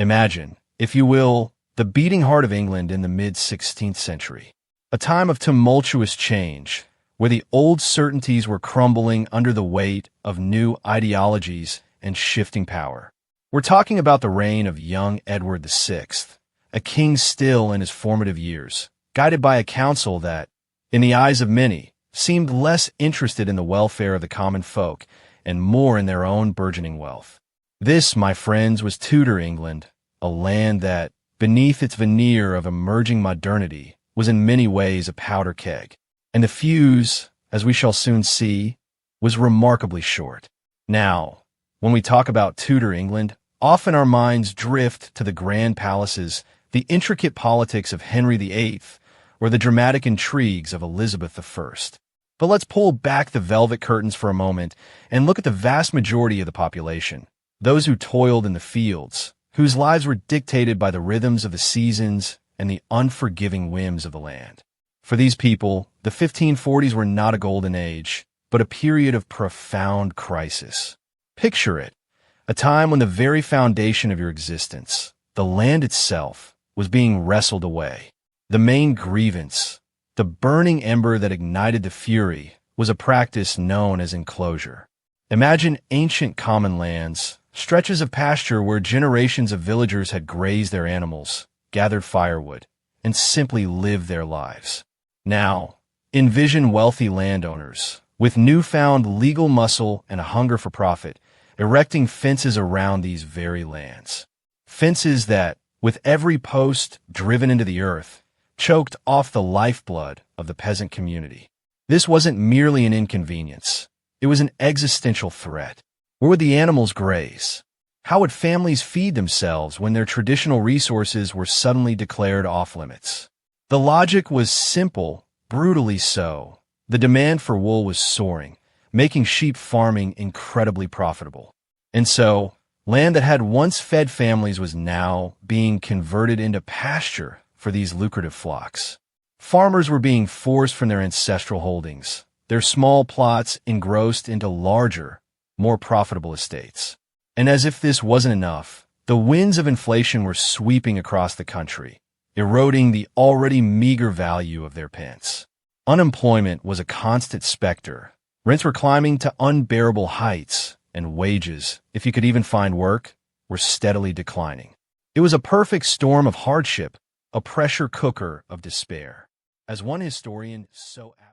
Imagine, if you will, the beating heart of England in the mid-16th century, a time of tumultuous change, where the old certainties were crumbling under the weight of new ideologies and shifting power. We're talking about the reign of young Edward VI, a king still in his formative years, guided by a council that, in the eyes of many, seemed less interested in the welfare of the common folk and more in their own burgeoning wealth. This, my friends, was Tudor England, a land that, beneath its veneer of emerging modernity, was in many ways a powder keg. And the fuse, as we shall soon see, was remarkably short. Now, when we talk about Tudor England, often our minds drift to the grand palaces, the intricate politics of Henry VIII, or the dramatic intrigues of Elizabeth I. But let's pull back the velvet curtains for a moment and look at the vast majority of the population, those who toiled in the fields, whose lives were dictated by the rhythms of the seasons and the unforgiving whims of the land. For these people, the 1540s were not a golden age, but a period of profound crisis. Picture it, a time when the very foundation of your existence, the land itself, was being wrestled away. The main grievance, the burning ember that ignited the fury, was a practice known as enclosure. Imagine ancient common lands, stretches of pasture where generations of villagers had grazed their animals, gathered firewood, and simply lived their lives. Now, envision wealthy landowners, with newfound legal muscle and a hunger for profit, erecting fences around these very lands. Fences that, with every post driven into the earth, choked off the lifeblood of the peasant community. This wasn't merely an inconvenience. It was an existential threat. Where would the animals graze? How would families feed themselves when their traditional resources were suddenly declared off-limits? The logic was simple, brutally so. The demand for wool was soaring, making sheep farming incredibly profitable. And so, land that had once fed families was now being converted into pasture for these lucrative flocks. Farmers were being forced from their ancestral holdings, their small plots engrossed into larger, more profitable estates. And as if this wasn't enough, the winds of inflation were sweeping across the country, eroding the already meager value of their pence. Unemployment was a constant specter. Rents were climbing to unbearable heights, and wages, if you could even find work, were steadily declining. It was a perfect storm of hardship, a pressure cooker of despair. As one historian so